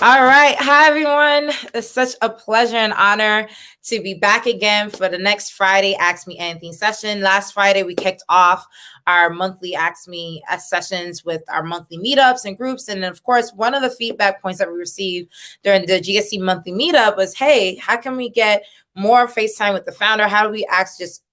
All right. Hi, everyone. It's such a pleasure and honor to be back again for the next Friday Ask Me Anything session. Last Friday, we kicked off our monthly Ask Me sessions with our monthly meetups and groups. And of course, one of the feedback points that we received during the GSC monthly meetup was, hey, how can we get more FaceTime with the founder? How do we ask just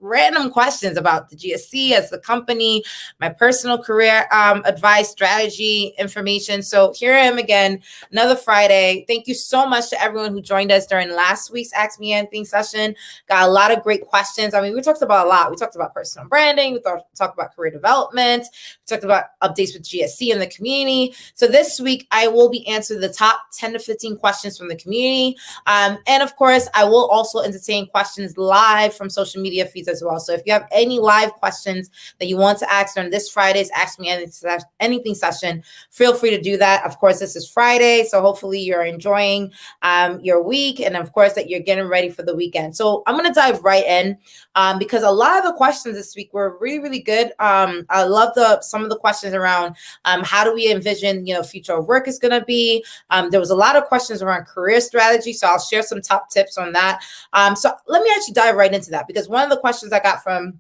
random questions about the GSC as the company, my personal career advice, strategy, information. So here I am again, another Friday. Thank you so much to everyone who joined us during last week's Ask Me Anything session. Got a lot of great questions. I mean, we talked about a lot. We talked about personal branding. We talked about career development. We talked about updates with GSC and the community. So this week, I will be answering the top 10 to 15 questions from the community. And of course, I will also entertain questions live from social media feeds as well. So if you have any live questions that you want to ask during this Friday's Ask Me Anything session, feel free to do that. Of course, this is Friday, so hopefully you're enjoying your week, and of course that you're getting ready for the weekend. So I'm going to dive right in because a lot of the questions this week were really, really good. I love some of the questions around how do we envision, future of work is going to be. There was a lot of questions around career strategy, so I'll share some top tips on that. So let me actually dive right into that, because one of the questions I got from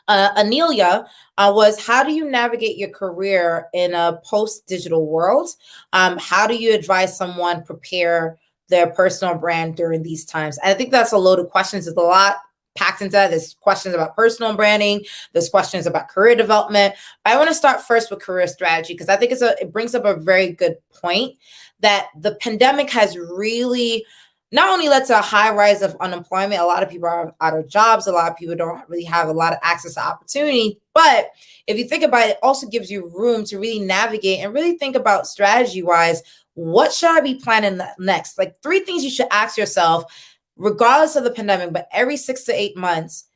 Anelia was, how do you navigate your career in a post-digital world? How do you advise someone prepare their personal brand during these times? And I think that's a load of questions. There's a lot packed into that. There's questions about personal branding. There's questions about career development. But I want to start first with career strategy, because I think it brings up a very good point that the pandemic has really not only led to a high rise of unemployment. A lot of people are out of jobs. A lot of people don't really have a lot of access to opportunity. But if you think about it, it also gives you room to really navigate and really think about strategy-wise, what should I be planning next? Like 3 things you should ask yourself, regardless of the pandemic, but every 6 to 8 months,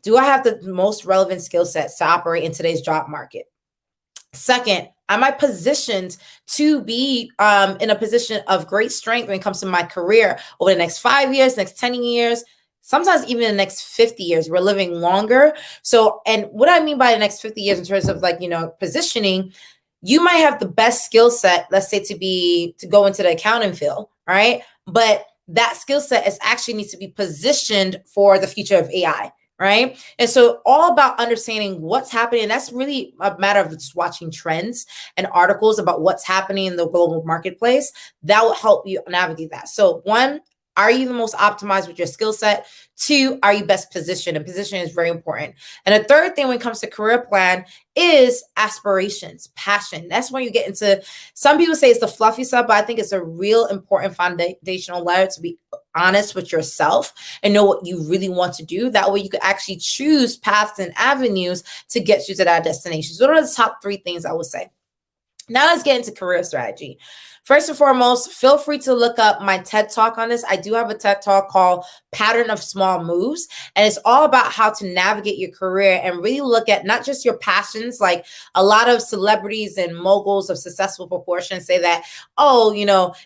do I have the most relevant skill sets to operate in today's job market? Second, am I positioned to be in a position of great strength when it comes to my career over the next 5 years, next 10 years, sometimes even the next 50 years? We're living longer. So, and what I mean by the next 50 years in terms of positioning, you might have the best skill set, let's say to go into the accounting field, right? But that skill set actually needs to be positioned for the future of AI. Right. And so all about understanding what's happening. And that's really a matter of just watching trends and articles about what's happening in the global marketplace. That will help you navigate that. So 1, are you the most optimized with your skill set? 2, are you best positioned? And position is very important. And a third thing when it comes to career plan is aspirations, passion. That's when you get into, some people say it's the fluffy stuff, but I think it's a real important foundational layer to be honest with yourself and know what you really want to do. That way you could actually choose paths and avenues to get you to that destination. So those are the top 3 things I would say. Now let's get into career strategy. First and foremost, feel free to look up my TED Talk on this. I do have a TED Talk called Pattern of Small Moves, and it's all about how to navigate your career and really look at not just your passions. Like a lot of celebrities and moguls of successful proportions say that, oh,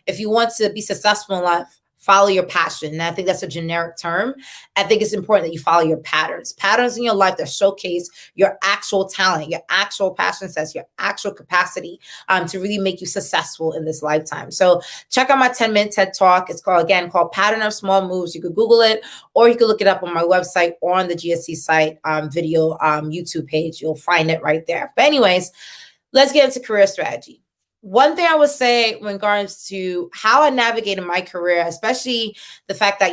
if you want to be successful in life, follow your passion. And I think that's a generic term. I think it's important that you follow your patterns in your life that showcase your actual talent, your actual passion sets, your actual capacity to really make you successful in this lifetime. So check out my 10-minute TED Talk. It's called Pattern of Small Moves. You could Google it, or you could look it up on my website or on the GSC site video YouTube page. You'll find it right there. But anyways, let's get into career strategy. One thing I would say in regards to how I navigated my career, especially the fact that,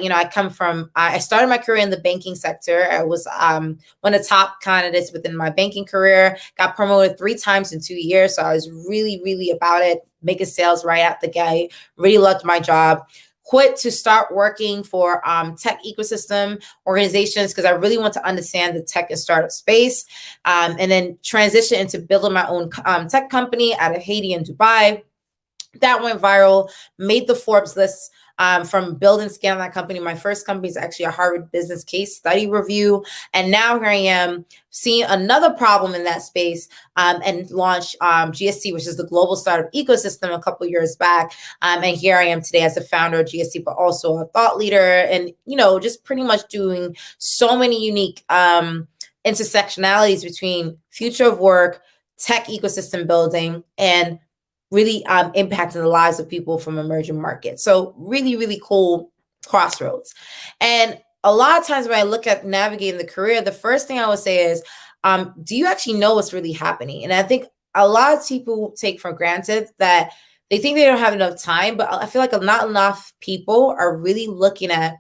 I started my career in the banking sector. I was one of the top candidates within my banking career, got promoted 3 times in 2 years. So I was really, really about it, making sales right out the gate, really loved my job. Quit to start working for tech ecosystem organizations because I really want to understand the tech and startup space, and then transition into building my own tech company out of Haiti and Dubai. That went viral, made the Forbes list from building, scaling that company. My first company is actually a Harvard Business Case Study review. And now here I am seeing another problem in that space and launch GSC, which is the global startup ecosystem, a couple years back. And here I am today as a founder of GSC, but also a thought leader and, just pretty much doing so many unique intersectionalities between future of work, tech ecosystem building, and really impacting the lives of people from emerging markets. So really, really cool crossroads. And a lot of times when I look at navigating the career, the first thing I would say is, do you actually know what's really happening? And I think a lot of people take for granted that they think they don't have enough time, but I feel like not enough people are really looking at,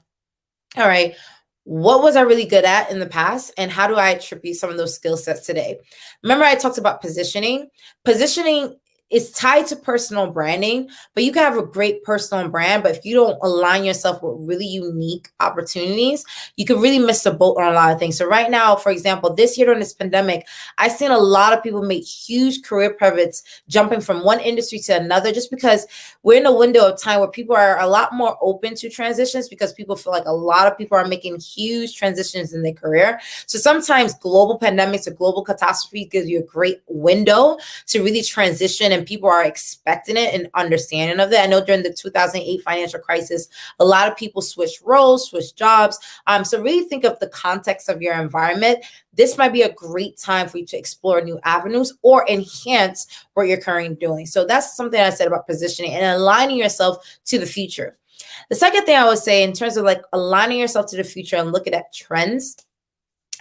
all right, what was I really good at in the past? And how do I attribute some of those skill sets today? Remember, I talked about positioning. Positioning is tied to personal branding, but you can have a great personal brand, but if you don't align yourself with really unique opportunities, you could really miss the boat on a lot of things. So right now, for example, this year during this pandemic, I've seen a lot of people make huge career pivots, jumping from one industry to another, just because we're in a window of time where people are a lot more open to transitions, because people feel like a lot of people are making huge transitions in their career. So sometimes global pandemics or global catastrophes gives you a great window to really transition, and people are expecting it and understanding of it. I know during the 2008 financial crisis, a lot of people switched roles, switched jobs. So really think of the context of your environment. This might be a great time for you to explore new avenues or enhance what you're currently doing. So that's something I said about positioning and aligning yourself to the future. The second thing I would say in terms of like aligning yourself to the future and looking at trends,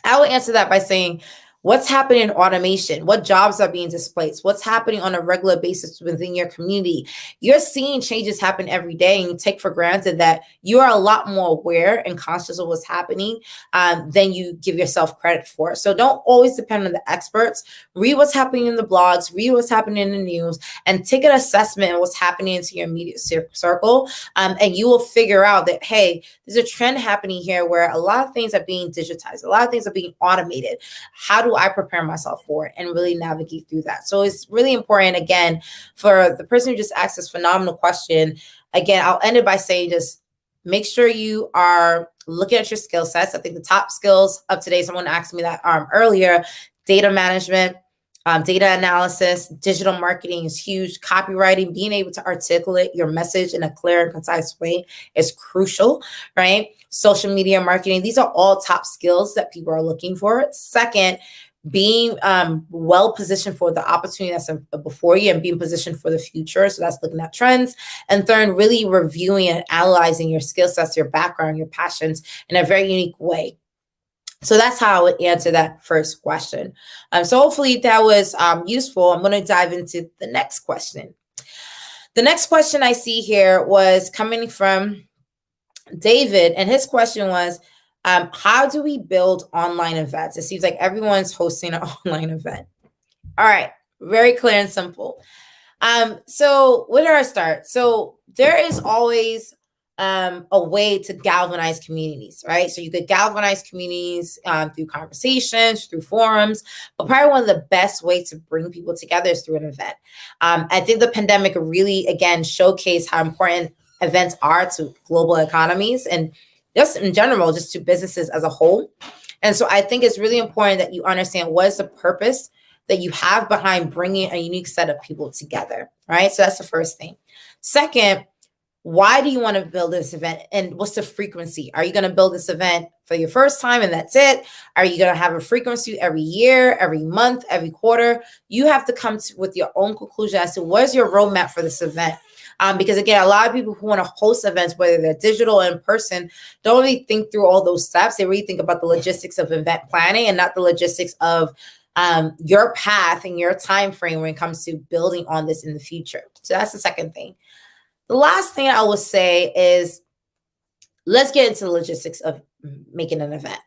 I would answer that by saying, what's happening in automation? What jobs are being displaced? What's happening on a regular basis within your community? You're seeing changes happen every day, and you take for granted that you are a lot more aware and conscious of what's happening than you give yourself credit for. So don't always depend on the experts. Read what's happening in the blogs, read what's happening in the news, and take an assessment of what's happening into your immediate circle. And you will figure out that, hey, there's a trend happening here where a lot of things are being digitized, a lot of things are being automated. How do I prepare myself for it and really navigate through that? So it's really important, again, for the person who just asked this phenomenal question. Again, I'll end it by saying, just make sure you are looking at your skill sets. I think the top skills of today, someone asked me that earlier, data management, data analysis, digital marketing is huge. Copywriting, being able to articulate your message in a clear and concise way is crucial, right? Social media marketing, these are all top skills that people are looking for. Second, being well positioned for the opportunity that's before you and being positioned for the future. So that's looking at trends. And third, really reviewing and analyzing your skill sets, your background, your passions in a very unique way. So that's how I would answer that first question. So hopefully that was useful. I'm going to dive into the next question. The next question I see here was coming from David, and his question was, how do we build online events? It seems like everyone's hosting an online event. All right, very clear and simple. So where do I start? So there is always a way to galvanize communities, right? So you could galvanize communities through conversations, through forums, but probably one of the best ways to bring people together is through an event. I think the pandemic really, again, showcased how important events are to global economies and just in general, just to businesses as a whole. And so I think it's really important that you understand what is the purpose that you have behind bringing a unique set of people together, right? So that's the first thing. Second, why do you want to build this event, and what's the frequency? Are you going to build this event for your first time and that's it? Are you going to have a frequency every year, every month, every quarter? You have to come with your own conclusion as to what is your roadmap for this event. Because again, a lot of people who want to host events, whether they're digital or in person, don't really think through all those steps. They really think about the logistics of event planning and not the logistics of your path and your time frame when it comes to building on this in the future. So that's the second thing. The last thing I will say is, let's get into the logistics of making an event.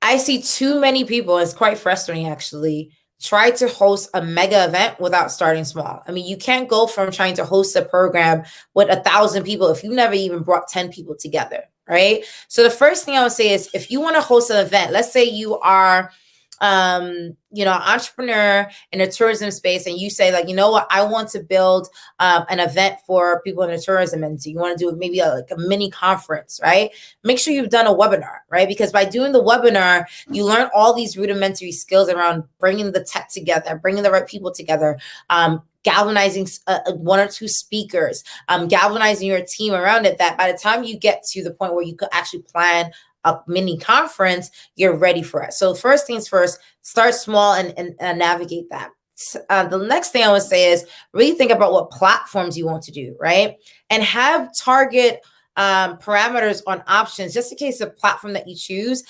I see too many people, it's quite frustrating actually, try to host a mega event without starting small. I mean, you can't go from trying to host a program with 1,000 people if you never even brought 10 people together, right? So the first thing I would say is, if you want to host an event, let's say you are entrepreneur in a tourism space, and you say, like, you know what, I want to build an event for people in the tourism industry. You want to do maybe a mini conference, right? Make sure you've done a webinar, right? Because by doing the webinar, you learn all these rudimentary skills around bringing the tech together, bringing the right people together, galvanizing one or two speakers, galvanizing your team around it, that by the time you get to the point where you could actually plan a mini conference, you're ready for it. So first things first, start small and navigate that. The next thing I would say is really think about what platforms you want to do, right? And have target parameters on options, just in case the platform that you choose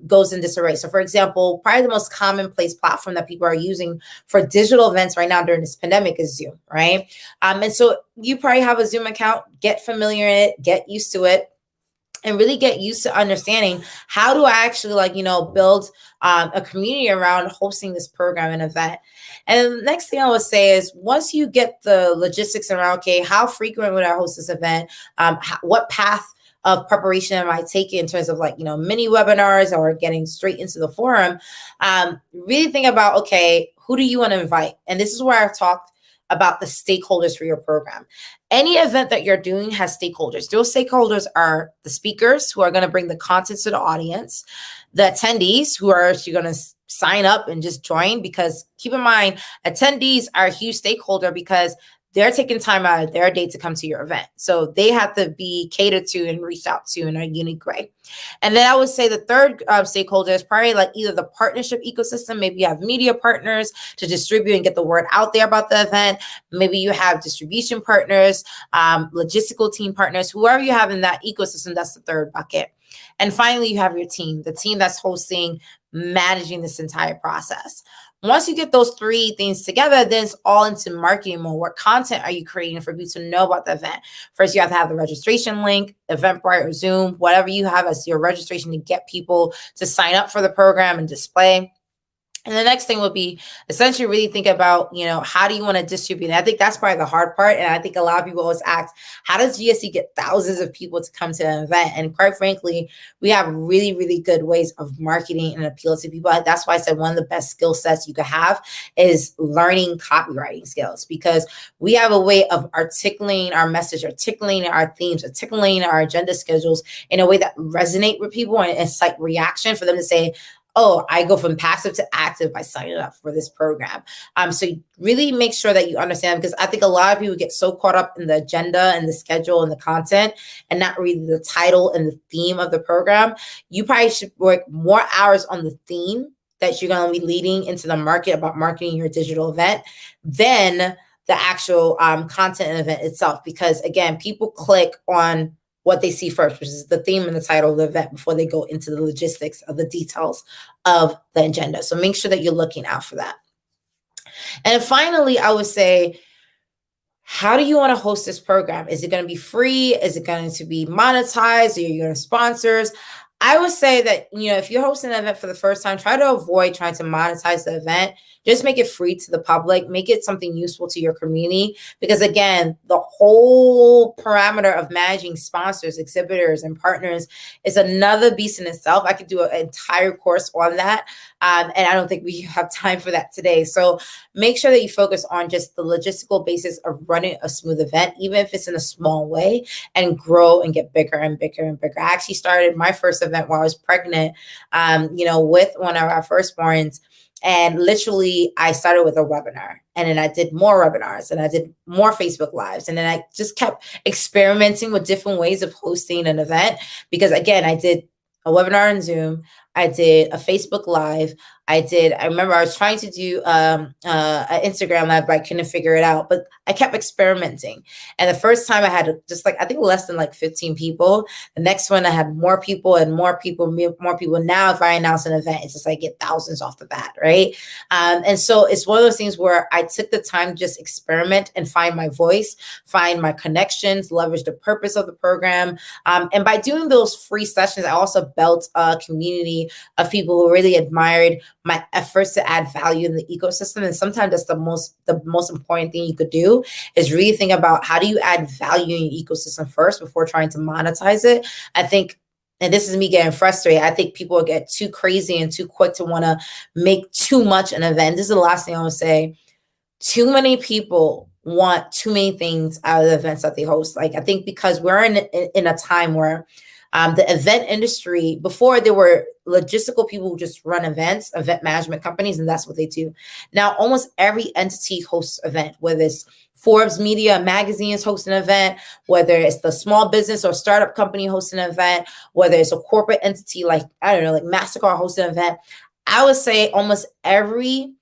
goes in disarray. So for example, probably the most commonplace platform that people are using for digital events right now during this pandemic is Zoom, right? And so you probably have a Zoom account, get familiar in it, get used to it, and really get used to understanding how do I actually build a community around hosting this program and event. And the next thing I would say is once you get the logistics around, okay, how frequent would I host this event? What path of preparation am I taking in terms of mini webinars or getting straight into the forum? Really think about, okay, who do you want to invite? And this is where I've talked about the stakeholders for your program. Any event that you're doing has stakeholders. Those stakeholders are the speakers who are going to bring the content to the audience, the attendees who are actually going to sign up and just join, because keep in mind, attendees are a huge stakeholder because they're taking time out of their day to come to your event. So they have to be catered to and reached out to in a unique way. And then I would say the third stakeholder is probably either the partnership ecosystem. Maybe you have media partners to distribute and get the word out there about the event. Maybe you have distribution partners, logistical team partners, whoever you have in that ecosystem, that's the third bucket. And finally, you have your team, the team that's hosting, managing this entire process. Once you get those three things together, then it's all into marketing mode. What content are you creating for people to know about the event? First, you have to have the registration link, Eventbrite or Zoom, whatever you have as your registration to get people to sign up for the program and display. And the next thing would be essentially really think about, how do you want to distribute? And I think that's probably the hard part. And I think a lot of people always ask, how does GSC get thousands of people to come to an event? And quite frankly, we have really, really good ways of marketing and appeal to people. That's why I said one of the best skill sets you could have is learning copywriting skills, because we have a way of articulating our message, articulating our themes, articulating our agenda schedules in a way that resonate with people and incite reaction for them to say, oh, I go from passive to active by signing up for this program. So really make sure that you understand, because I think a lot of people get so caught up in the agenda and the schedule and the content and not really the title and the theme of the program. You probably should work more hours on the theme that you're going to be leading into the market about marketing your digital event than the actual content and event itself. Because again, people click on what they see first, which is the theme and the title of the event, before they go into the logistics of the details of the agenda. So make sure that you're looking out for that. And finally, I would say, how do you want to host this program? Is it going to be free? Is it going to be monetized? Are you going to sponsors? I would say that, if you're hosting an event for the first time, try to avoid trying to monetize the event. Just make it free to the public. Make it something useful to your community. Because again, the whole parameter of managing sponsors, exhibitors, and partners is another beast in itself. I could do an entire course on that. And I don't think we have time for that today. So make sure that you focus on just the logistical basis of running a smooth event, even if it's in a small way, and grow and get bigger and bigger and bigger. I actually started my first event while I was pregnant, with one of our firstborns. And literally, I started with a webinar, and then I did more webinars, and I did more Facebook Lives. And then I just kept experimenting with different ways of hosting an event, because again, I did a webinar on Zoom. I did a Facebook Live. I remember I was trying to do an Instagram Live, but I couldn't figure it out. But I kept experimenting. And the first time I had just I think less than 15 people. The next one I had more people and more people. Now if I announce an event, it's just I get thousands off the bat, right? And so it's one of those things where I took the time to just experiment and find my voice, find my connections, leverage the purpose of the program. And by doing those free sessions, I also built a community of people who really admired my efforts to add value in the ecosystem. And sometimes that's the most important thing you could do, is really think about how do you add value in your ecosystem first before trying to monetize it. I think, and this is me getting frustrated, I think people get too crazy and too quick to want to make too much an event. This is the last thing I would say. Too many people want too many things out of the events that they host. I think because we're in a time where the event industry, before there were logistical people who just run events, event management companies, and that's what they do. Now, almost every entity hosts an event, whether it's Forbes Media Magazine is hosting an event, whether it's the small business or startup company hosting an event, whether it's a corporate entity like MasterCard hosting an event. I would say almost every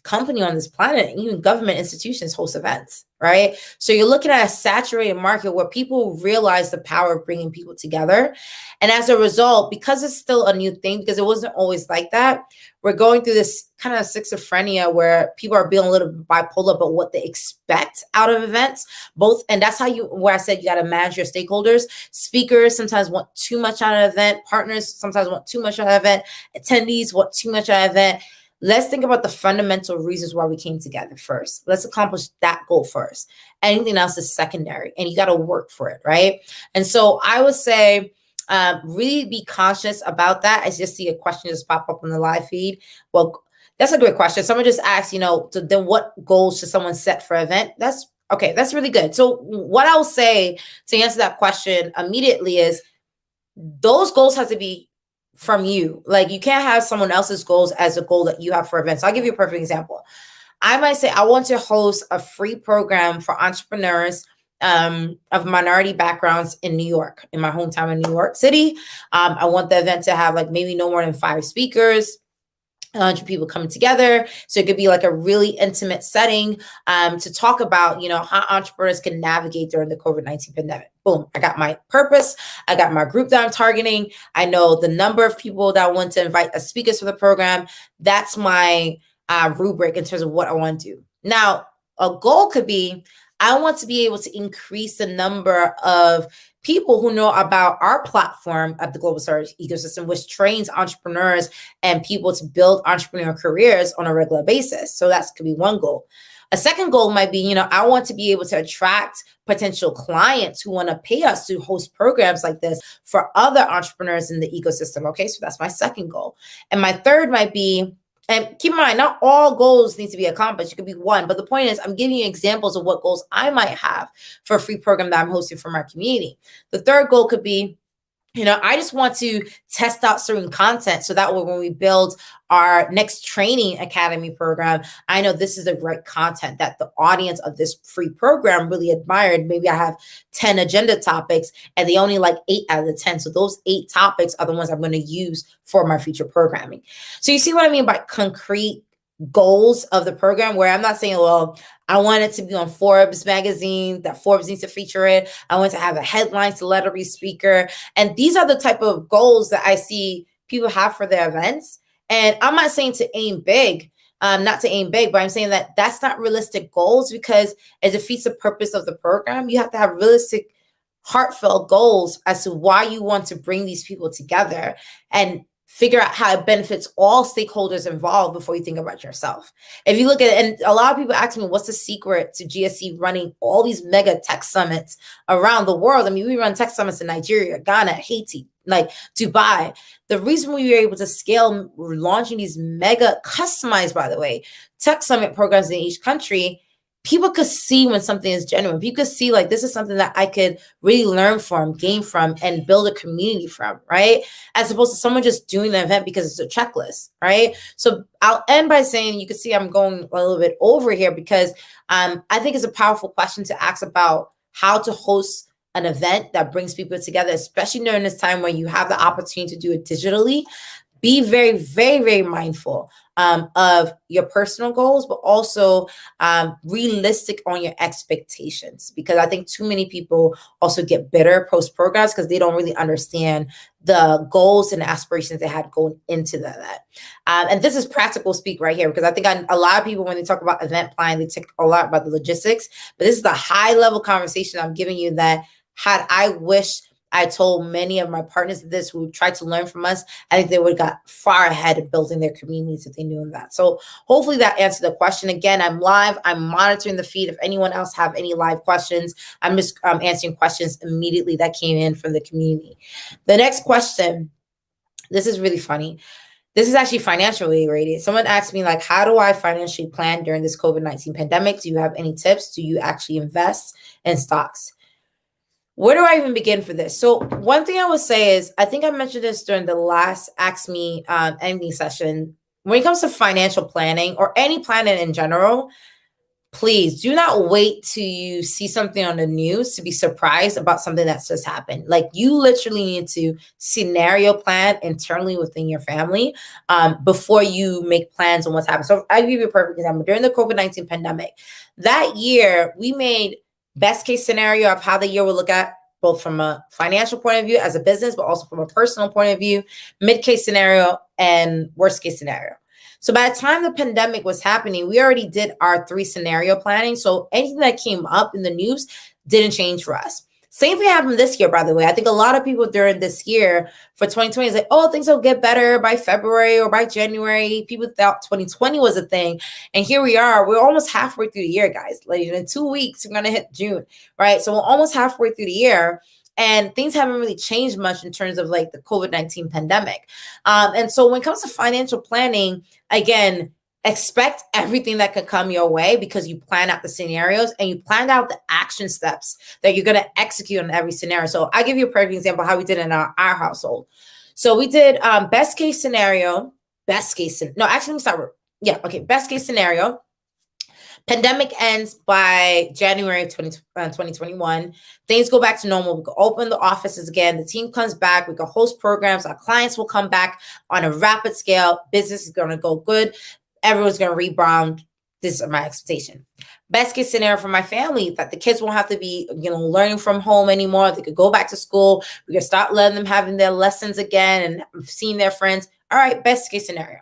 company on this planet, even government institutions host events, right? So you're looking at a saturated market where people realize the power of bringing people together. And as a result, because it's still a new thing, because it wasn't always like that, we're going through this kind of schizophrenia where people are being a little bit bipolar about what they expect out of events, both. And that's how where I said you got to manage your stakeholders. Speakers sometimes want too much out of an event. Partners sometimes want too much out of an event. Attendees want too much out of an event. Let's think about the fundamental reasons why we came together first. Let's accomplish that goal first. Anything else is secondary, and you got to work for it, right? And so I would say, really be conscious about that. I just see a question just pop up on the live feed. Well, that's a great question. Someone just asked, so then what goals should someone set for an event? That's okay. That's really good. So what I'll say to answer that question immediately is those goals have to be from you. Like, you can't have someone else's goals as a goal that you have for events. So I'll give you a perfect example. I might say I want to host a free program for entrepreneurs of minority backgrounds in New York, in my hometown in New York City. I want the event to have like maybe no more than 5 speakers, 100 people coming together. So it could be like a really intimate setting to talk about, how entrepreneurs can navigate during the COVID-19 pandemic. Boom, I got my purpose. I got my group that I'm targeting. I know the number of people that I want to invite as speakers for the program. That's my rubric in terms of what I want to do. Now, a goal could be, I want to be able to increase the number of people who know about our platform at the Global Startup Ecosystem, which trains entrepreneurs and people to build entrepreneurial careers on a regular basis. So that could be one goal. A second goal might be, I want to be able to attract potential clients who want to pay us to host programs like this for other entrepreneurs in the ecosystem. Okay, so that's my second goal. And my third might be, and keep in mind, not all goals need to be accomplished. It could be one. But the point is, I'm giving you examples of what goals I might have for a free program that I'm hosting for my community. The third goal could be, I just want to test out certain content so that way when we build our next training academy program, I know this is the right content that the audience of this free program really admired. Maybe I have 10 agenda topics and they only like 8 out of the 10. So those 8 topics are the ones I'm going to use for my future programming. So you see what I mean by concrete goals of the program, where I'm not saying, well, I want it to be on Forbes magazine, that Forbes needs to feature it. I want to have a headline celebrity speaker. And these are the type of goals that I see people have for their events. And I'm not saying to aim big, not to aim big, but I'm saying that that's not realistic goals because it defeats the purpose of the program. You have to have realistic, heartfelt goals as to why you want to bring these people together and figure out how it benefits all stakeholders involved before you think about yourself. If you look at it, and a lot of people ask me, what's the secret to GSC running all these mega tech summits around the world? I mean, we run tech summits in Nigeria, Ghana, Haiti, like Dubai. The reason we were able to scale, we're launching these mega customized, by the way, tech summit programs in each country. People could see when something is genuine. People could see like this is something that I could really learn from, gain from, and build a community from, right? As opposed to someone just doing the event because it's a checklist, right? So I'll end by saying, you can see I'm going a little bit over here because I think it's a powerful question to ask about how to host an event that brings people together, especially during this time when you have the opportunity to do it digitally. Be very, very, very mindful of your personal goals, but also realistic on your expectations, because I think too many people also get bitter post programs because they don't really understand the goals and aspirations they had going into that. And this is practical speak right here, because I think a lot of people, when they talk about event planning, they talk a lot about the logistics, but this is the high level conversation I'm giving you that had I wished I told many of my partners this who tried to learn from us, I think they would have got far ahead of building their communities if they knew that. So hopefully that answered the question. Again, I'm live. I'm monitoring the feed. If anyone else have any live questions, I'm just answering questions immediately that came in from the community. The next question, this is really funny. This is actually financially related. Someone asked me, like, how do I financially plan during this COVID-19 pandemic? Do you have any tips? Do you actually invest in stocks? Where do I even begin for this? So one thing I would say is, I think I mentioned this during the last Ask Me Anything session. When it comes to financial planning or any planning in general, please do not wait till you see something on the news to be surprised about something that's just happened. Like, you literally need to scenario plan internally within your family before you make plans on what's happened. So I'll give you a perfect example. During the COVID-19 pandemic, that year we made best case scenario of how the year will look at, both from a financial point of view as a business, but also from a personal point of view, mid case scenario, and worst case scenario. So by the time the pandemic was happening, we already did our 3 scenario planning. So anything that came up in the news didn't change for us. Same thing happened this year, by the way. I think a lot of people during this year for 2020 is like, oh, things will get better by February or by January. People thought 2020 was a thing. And here we are. We're almost halfway through the year, guys. Like, in 2 weeks, we're going to hit June, right? So we're almost halfway through the year. And things haven't really changed much in terms of like the COVID-19 pandemic. And so when it comes to financial planning, again, expect everything that could come your way, because you plan out the scenarios and you planned out the action steps that you're going to execute on every scenario. So I'll give you a perfect example of how we did in our household. So we did best case scenario, best case scenario. Pandemic ends by January 2021. Things go back to normal. We can open the offices again. The team comes back. We can host programs. Our clients will come back on a rapid scale. Business is going to go good. Everyone's going to rebound. This is my expectation. Best case scenario for my family, that the kids won't have to be, learning from home anymore. They could go back to school. We can start letting them having their lessons again and seeing their friends. All right, best case scenario.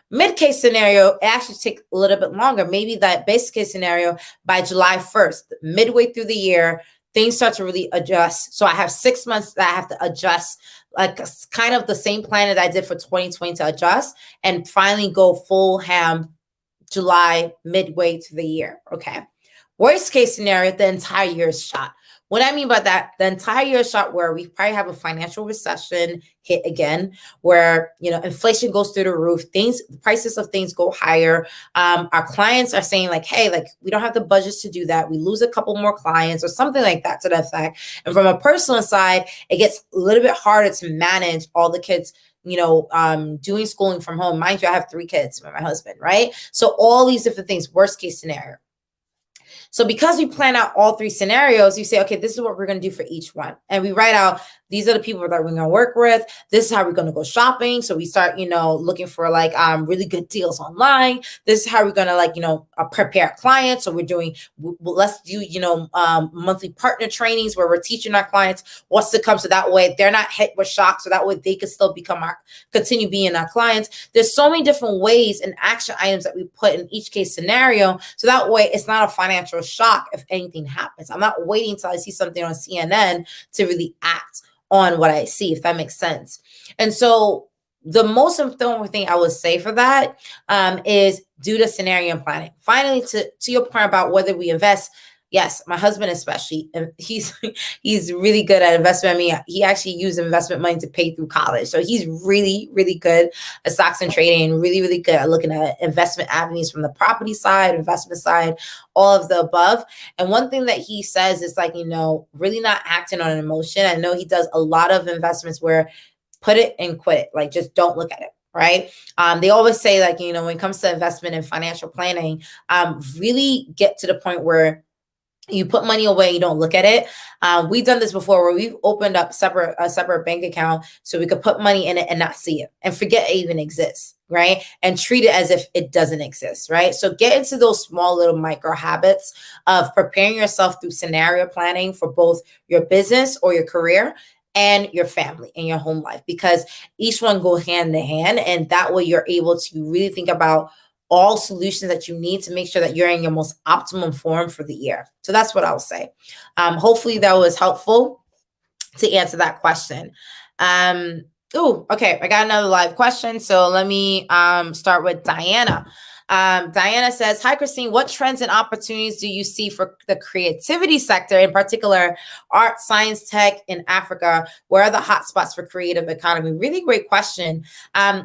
Mid-case scenario, it actually takes a little bit longer. Maybe that base case scenario by July 1st, midway through the year, things start to really adjust. So I have 6 months that I have to adjust, like kind of the same plan that I did for 2020 to adjust, and finally go full ham July, midway through the year. Okay. Worst case scenario, the entire year is shot. What I mean by that, the entire year is shot, where we probably have a financial recession hit again, where, inflation goes through the roof, the prices of things go higher. Our clients are saying like, hey, like, we don't have the budgets to do that. We lose a couple more clients or something like that to that effect. And from a personal side, it gets a little bit harder to manage all the kids, doing schooling from home. Mind you, I have 3 kids with my husband, right? So all these different things, worst case scenario. So because we plan out all 3 scenarios, you say, okay, this is what we're going to do for each one. And we write out, these are the people that we're going to work with. This is how we're going to go shopping. So we start, looking for like really good deals online. This is how we're going to prepare clients. So we're doing, let's do, monthly partner trainings where we're teaching our clients what's to come. So that way they're not hit with shock. So that way they can still continue being our clients. There's so many different ways and action items that we put in each case scenario. So that way it's not a financial shock if anything happens. I'm not waiting until I see something on CNN to really act on what I see, if that makes sense. And so the most important thing I would say for that is do the scenario planning. Finally, to your point about whether we invest, yes, my husband especially, and he's really good at investment. I mean, he actually used investment money to pay through college. So he's really, really good at stocks and trading, and really, really good at looking at investment avenues from the property side, investment side, all of the above. And one thing that he says is like, really not acting on an emotion. I know he does a lot of investments where put it and quit it. Like, just don't look at it. Right. They always say, like, when it comes to investment and financial planning, really get to the point where you put money away, you don't look at it. We've done this before, where we've opened up a separate bank account so we could put money in it and not see it and forget it even exists, right? And treat it as if it doesn't exist, right? So get into those small little micro habits of preparing yourself through scenario planning for both your business or your career and your family and your home life, because each one go hand in hand. And that way you're able to really think about all solutions that you need to make sure that you're in your most optimum form for the year. So that's what I'll say. Hopefully that was helpful to answer that question. Okay. I got another live question. So let me start with Diana. Diana says, hi, Christine, what trends and opportunities do you see for the creativity sector, in particular, art, science, tech in Africa? Where are the hotspots for creative economy? Really great question.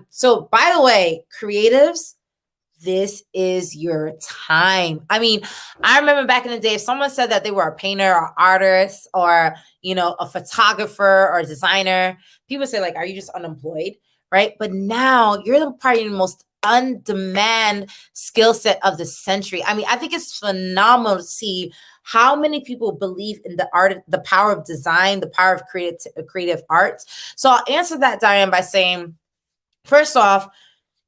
So by the way, creatives, this is your time. I mean, I remember back in the day, if someone said that they were a painter or artist or, a photographer or a designer, people say like, are you just unemployed? Right. But now you're probably the most on-demand skill set of the century. I mean, I think it's phenomenal to see how many people believe in the art, the power of design, the power of creative arts. So I'll answer that, Diane, by saying, first off,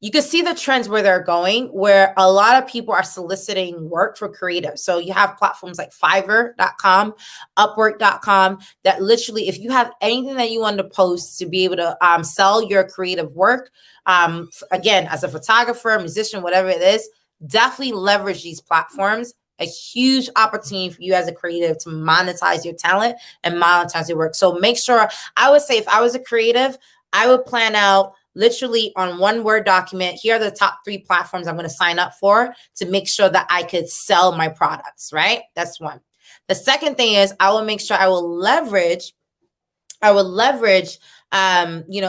you can see the trends where they're going, where a lot of people are soliciting work for creatives. So you have platforms like Fiverr.com, Upwork.com, that literally, if you have anything that you want to post to be able to sell your creative work, again, as a photographer, musician, whatever it is, definitely leverage these platforms. A huge opportunity for you as a creative to monetize your talent and monetize your work. So make sure, I would say if I was a creative, I would plan out literally on one Word document, here are the top 3 platforms I'm going to sign up for to make sure that I could sell my products, right? That's one. The second thing is I will make sure I will leverage,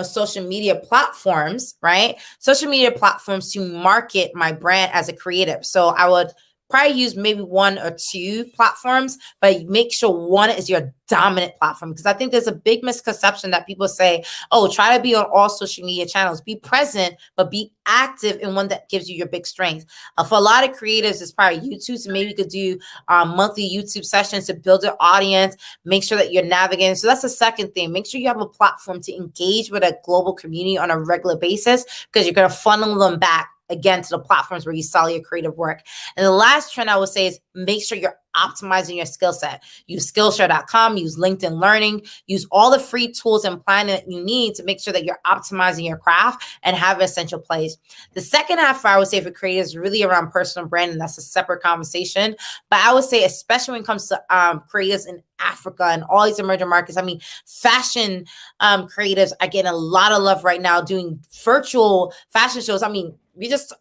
social media platforms, right? Social media platforms to market my brand as a creative. So I would probably use maybe 1 or 2 platforms, but make sure one is your dominant platform. Because I think there's a big misconception that people say, oh, try to be on all social media channels, be present, but be active in one that gives you your big strength. For a lot of creatives, it's probably YouTube. So maybe you could do monthly YouTube sessions to build an audience, make sure that you're navigating. So that's the second thing. Make sure you have a platform to engage with a global community on a regular basis, because you're going to funnel them back again to the platforms where you sell your creative work. And the last trend I would say is make sure you're optimizing your skill set. Use Skillshare.com, use LinkedIn Learning, use all the free tools and planning that you need to make sure that you're optimizing your craft and have essential plays. The second half, I would say, for creatives is really around personal branding. That's a separate conversation. But I would say, especially when it comes to creatives in Africa and all these emerging markets, I mean, fashion creatives are getting a lot of love right now doing virtual fashion shows. I mean,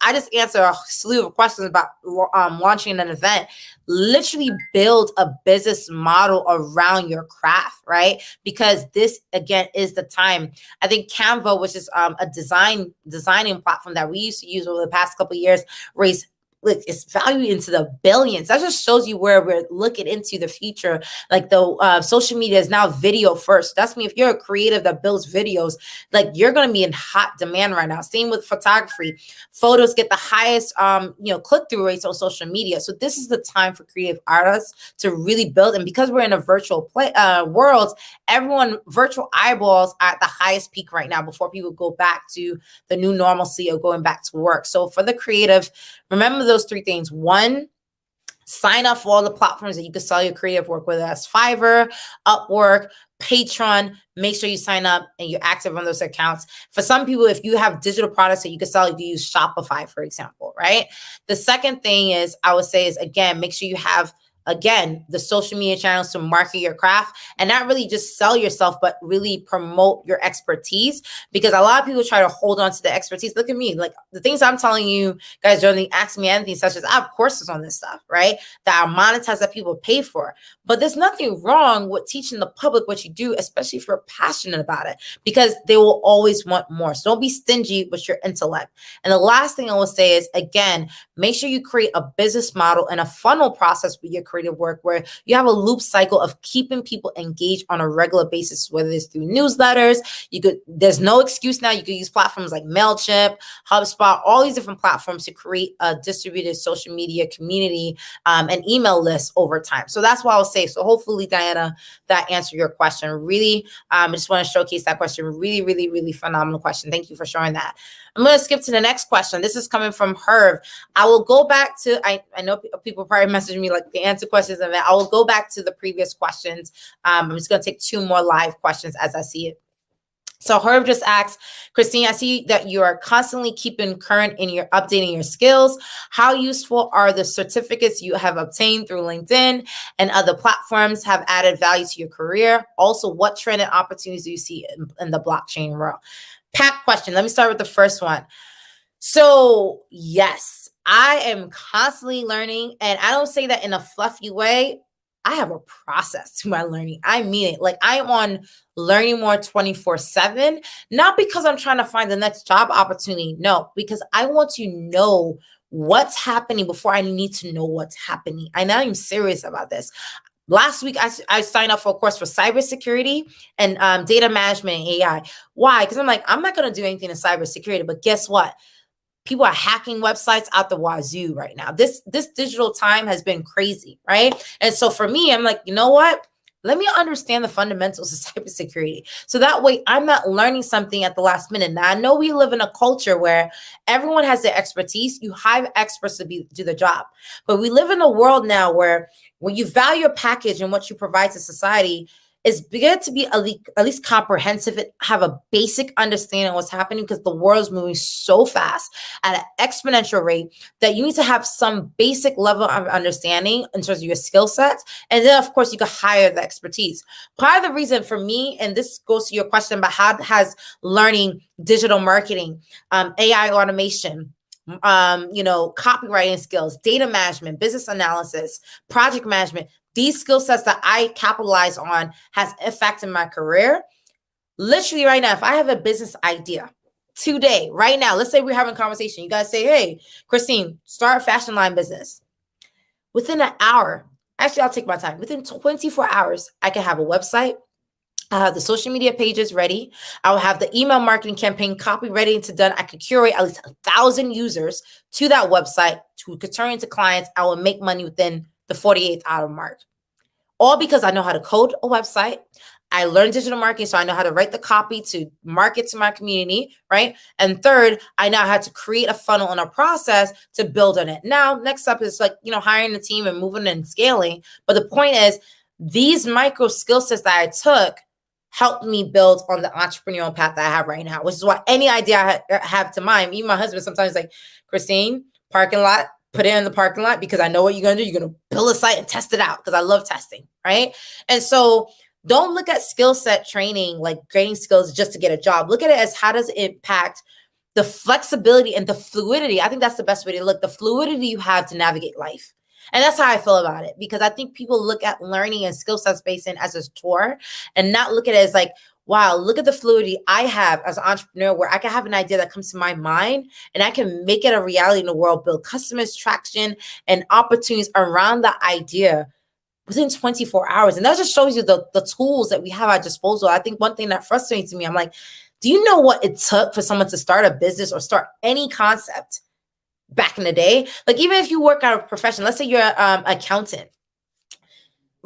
I just answer a slew of questions about launching an event. Literally build a business model around your craft, right? Because this, again, is the time. I think Canva, which is a designing platform that we used to use over the past couple of years, raised it's valued into the billions. That just shows you where we're looking into the future. Like the social media is now video first. That's me. If you're a creative that builds videos, like you're going to be in hot demand right now. Same with photography. Photos get the highest, click-through rates on social media. So this is the time for creative artists to really build. And because we're in a virtual world, virtual eyeballs are at the highest peak right now before people go back to the new normalcy of going back to work. So for the creative, remember those 3 things. 1, sign up for all the platforms that you can sell your creative work, whether that's Fiverr, Upwork, Patreon. Make sure you sign up and you're active on those accounts. For some people, if you have digital products that you can sell, you can use Shopify, for example, right? The second thing is, I would say, is again, make sure you have the social media channels to market your craft and not really just sell yourself, but really promote your expertise, because a lot of people try to hold on to the expertise. Look at me, like the things I'm telling you guys during the Ask Me Anything sessions, I have courses on this stuff, right? That are monetized, that people pay for. But there's nothing wrong with teaching the public what you do, especially if you're passionate about it, because they will always want more. So don't be stingy with your intellect. And the last thing I will say is, again, make sure you create a business model and a funnel process with your creative work where you have a loop cycle of keeping people engaged on a regular basis, whether it's through newsletters. There's no excuse now. You could use platforms like MailChimp, HubSpot, all these different platforms to create a distributed social media community and email list over time. So that's what I'll say. So hopefully, Diana, that answered your question. Really, I just want to showcase that question. Really, really, really phenomenal question. Thank you for sharing that. I'm going to skip to the next question. This is coming from Herb. I will go back to, I know people probably message me like the answer questions, and I will go back to the previous questions. I'm just going to take 2 more live questions as I see it. So Herb just asked, Christine, I see that you are constantly keeping current in your updating your skills. How useful are the certificates you have obtained through LinkedIn and other platforms have added value to your career? Also, what trend and opportunities do you see in the blockchain world? Packed question. Let me start with the first one. So yes, I am constantly learning, and I don't say that in a fluffy way. I have a process to my learning. I mean it. Like I am on learning more 24/7, not because I'm trying to find the next job opportunity. No, because I want to know what's happening before I need to know what's happening. I know I'm serious about this. Last week, I signed up for a course for cybersecurity and data management and AI. Why? Because I'm like, I'm not going to do anything in cybersecurity, but guess what? People are hacking websites out the wazoo right now. This digital time has been crazy, right? And so for me, I'm like, you know what? Let me understand the fundamentals of cybersecurity. So that way I'm not learning something at the last minute. Now, I know we live in a culture where everyone has their expertise. You hire experts to do the job. But we live in a world now where when you value a package and what you provide to society, it's good to be at least comprehensive and have a basic understanding of what's happening, because the world is moving so fast at an exponential rate that you need to have some basic level of understanding in terms of your skill sets. And then, of course, you can hire the expertise. Part of the reason for me, and this goes to your question about how has learning digital marketing, AI automation, copywriting skills, data management, business analysis, project management, these skill sets that I capitalize on has affected my career. Literally right now, if I have a business idea today, right now, let's say we're having a conversation. You guys say, hey, Christine, start a fashion line business. Within an hour, actually, I'll take my time. Within 24 hours, I can have a website. I have the social media pages ready. I will have the email marketing campaign copy ready to done. I could curate at least 1,000 users to that website to could turn into clients. I will make money within the 48th hour mark. All because I know how to code a website. I learned digital marketing, so I know how to write the copy to market to my community, right? And third, I know how to create a funnel and a process to build on it. Now, next up is hiring a team and moving and scaling. But the point is, these micro skill sets that I took helped me build on the entrepreneurial path that I have right now, which is why any idea I have to mind, even my husband sometimes like, Christine, parking lot, put it in the parking lot, because I know what you're going to do. You're going to build a site and test it out, because I love testing, right? And so don't look at skill set training, like gaining skills just to get a job. Look at it as how does it impact the flexibility and the fluidity. I think that's the best way to look, the fluidity you have to navigate life. And that's how I feel about it, because I think people look at learning and skill sets based in as a tour and not look at it as like, wow, look at the fluidity I have as an entrepreneur, where I can have an idea that comes to my mind and I can make it a reality in the world, build customers, traction, and opportunities around the idea within 24 hours. And that just shows you the tools that we have at our disposal. I think one thing that frustrates me, I'm like, do you know what it took for someone to start a business or start any concept back in the day? Like, even if you work out a profession, let's say you're an accountant.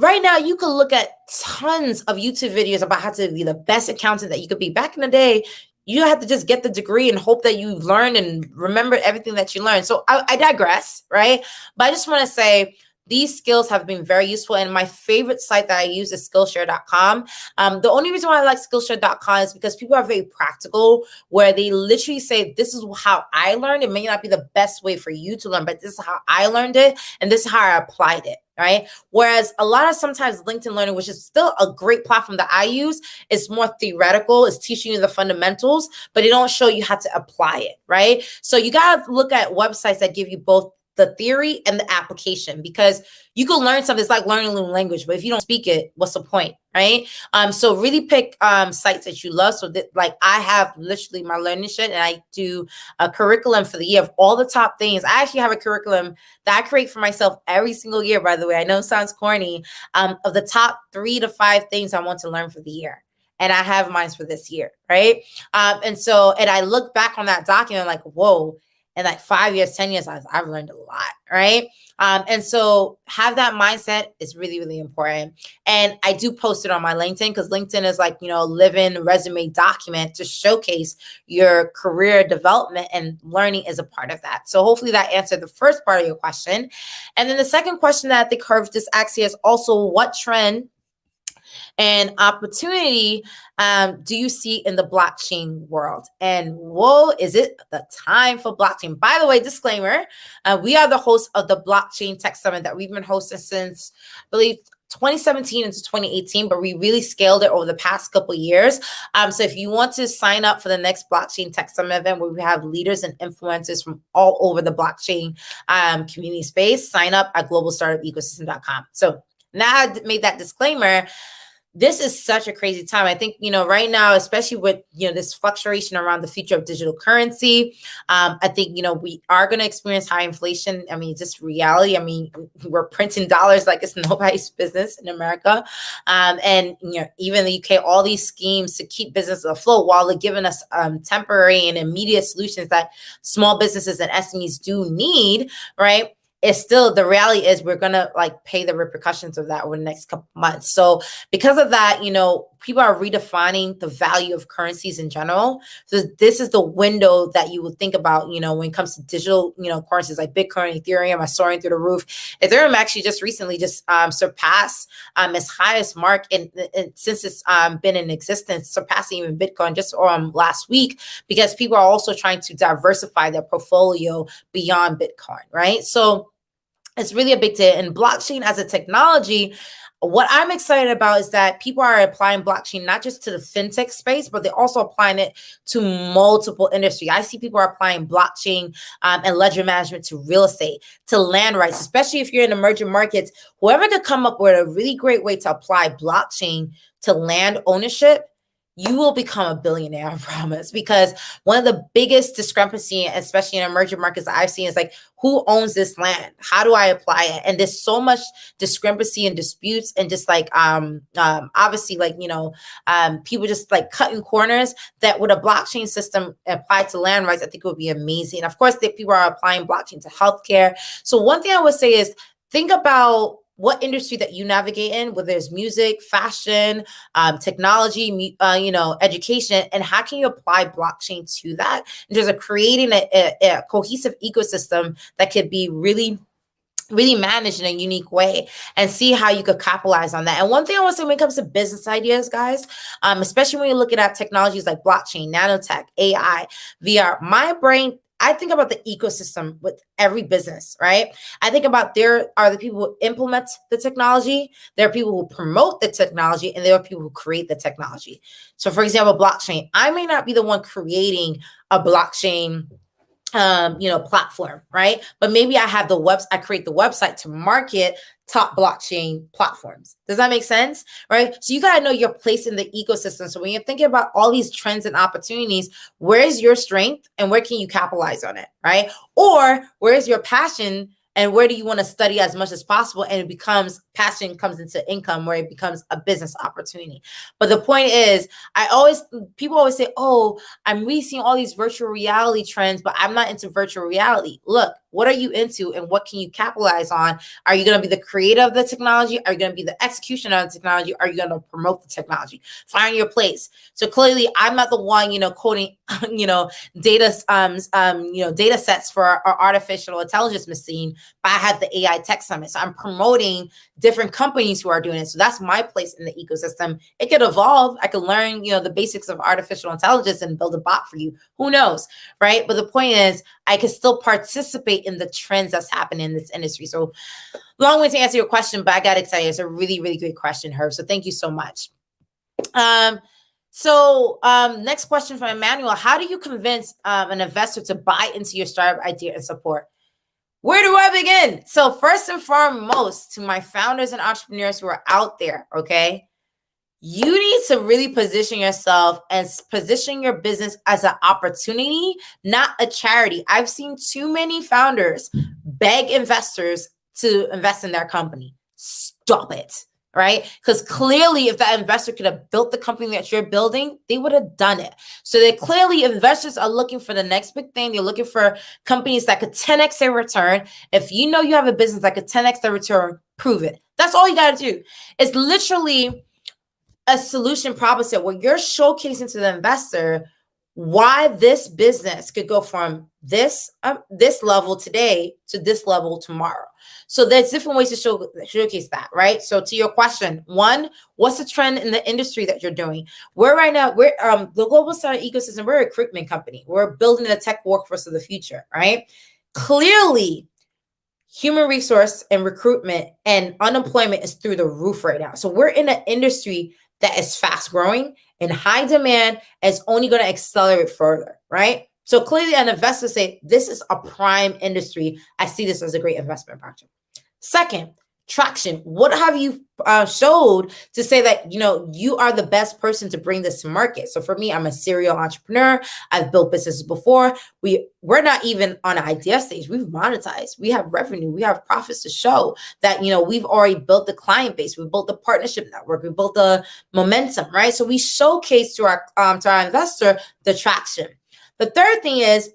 Right now, you can look at tons of YouTube videos about how to be the best accountant that you could be. Back in the day, you have to just get the degree and hope that you've learned and remember everything that you learned. So I digress, right? But I just want to say, these skills have been very useful. And my favorite site that I use is Skillshare.com. The only reason why I like Skillshare.com is because people are very practical, where they literally say, this is how I learned. It may not be the best way for you to learn, but this is how I learned it. And this is how I applied it, right? Whereas a lot of sometimes LinkedIn Learning, which is still a great platform that I use, is more theoretical. It's teaching you the fundamentals, but it don't show you how to apply it, right? So you got to look at websites that give you both the theory and the application, because you can learn something. It's like learning a new language, but if you don't speak it, what's the point, right? So really pick sites that you love. So that, like, I have literally my learning shit, and I do a curriculum for the year of all the top things. I actually have a curriculum that I create for myself every single year, by the way. I know it sounds corny, of the top 3 to 5 things I want to learn for the year. And I have mine for this year, right? And I look back on that document like, whoa, in like 5 years, 10 years, I've learned a lot, right? And so have that mindset is really, really important. And I do post it on my LinkedIn, because LinkedIn is like, living resume document to showcase your career development, and learning is a part of that. So hopefully that answered the first part of your question. And then the second question that I think Herb just asked here is also, what trend and opportunity do you see in the blockchain world? And whoa, is it the time for blockchain? By the way, disclaimer, we are the hosts of the Blockchain Tech Summit that we've been hosting since, I believe, 2017 into 2018, but we really scaled it over the past couple of years. So if you want to sign up for the next Blockchain Tech Summit event, where we have leaders and influencers from all over the blockchain community space, sign up at globalstartupecosystem.com. So now I made that disclaimer. this is such a crazy time. I think, right now, especially with, this fluctuation around the future of digital currency, I think, we are going to experience high inflation. I mean, just reality. I mean, we're printing dollars like it's nobody's business in America. And, even the UK, all these schemes to keep business afloat while they're giving us temporary and immediate solutions that small businesses and SMEs do need, right? It's still, the reality is we're going to pay the repercussions of that over the next couple months. So because of that, people are redefining the value of currencies in general. So this is the window that you would think about, when it comes to digital, currencies like Bitcoin, Ethereum are soaring through the roof. Ethereum actually just recently surpassed its highest mark since it's been in existence, surpassing even Bitcoin just last week, because people are also trying to diversify their portfolio beyond Bitcoin, right? So it's really a big deal. And blockchain as a technology, what I'm excited about is that people are applying blockchain not just to the fintech space, but they're also applying it to multiple industry. I see people are applying blockchain and ledger management to real estate, to land rights, especially if you're in emerging markets. Whoever could come up with a really great way to apply blockchain to land ownership, you will become a billionaire, I promise. Because one of the biggest discrepancy, especially in emerging markets that I've seen, is who owns this land? How do I apply it? And there's so much discrepancy and disputes, and just obviously people just cutting corners, that with a blockchain system applied to land rights, I think it would be amazing. Of course, people are applying blockchain to healthcare. So one thing I would say is, think about what industry that you navigate in, whether it's music, fashion, technology, education, and how can you apply blockchain to that in terms of creating a cohesive ecosystem that could be really managed in a unique way, and see how you could capitalize on that. And one thing I want to say when it comes to business ideas, guys, especially when you're looking at technologies like blockchain, nanotech, AI, VR, I think about the ecosystem with every business, right? I think about, there are the people who implement the technology, there are people who promote the technology, and there are people who create the technology. So for example, blockchain, I may not be the one creating a blockchain platform, right? But maybe I create the website to market top blockchain platforms. Does that make sense? Right? So you got to know your place in the ecosystem. So when you're thinking about all these trends and opportunities, where's your strength and where can you capitalize on it? Right? Or where's your passion and where do you want to study as much as possible? And passion comes into income, where it becomes a business opportunity. But the point is, people always say, oh, I'm really seeing all these virtual reality trends, but I'm not into virtual reality. Look, what are you into and what can you capitalize on? Are you going to be the creator of the technology? Are you going to be the execution of the technology? Are you going to promote the technology? Find your place. So clearly I'm not the one, coding, data sets for our artificial intelligence machine, but I have the AI Tech Summit. So I'm promoting different companies who are doing it. So that's my place in the ecosystem. It could evolve. I could learn, the basics of artificial intelligence and build a bot for you. Who knows, right? But the point is, I can still participate in the trends that's happening in this industry. So long way to answer your question, but I got excited. It's a really, really great question, Herb. So thank you so much. Next question from Emmanuel. How do you convince an investor to buy into your startup idea and support? Where do I begin? So first and foremost, to my founders and entrepreneurs who are out there, okay, you need to really position yourself and position your business as an opportunity, not a charity. I've seen too many founders beg investors to invest in their company. Stop it. Right? Because clearly, if that investor could have built the company that you're building, they would have done it. So they clearly, investors are looking for the next big thing. They're looking for companies that could 10x their return. If you know you have a business that could 10x their return, prove it. That's all you got to do. It's literally a solution problem set where you're showcasing to the investor why this business could go from this level today to this level tomorrow. So there's different ways to showcase that, right? So to your question, one, what's the trend in the industry that you're doing? We're the global startup ecosystem, we're a recruitment company. We're building the tech workforce of the future, right? Clearly, human resource and recruitment and unemployment is through the roof right now. So we're in an industry that is fast growing and high demand, and it's only going to accelerate further, right? So clearly an investor say, this is a prime industry. I see this as a great investment project. Second, traction? What have you showed to say that, you are the best person to bring this to market? So for me, I'm a serial entrepreneur. I've built businesses before. We're not even on an idea stage. We've monetized. We have revenue. We have profits to show that, we've already built the client base. We built the partnership network. We built the momentum, right? So we showcase to our investor the traction. The third thing is,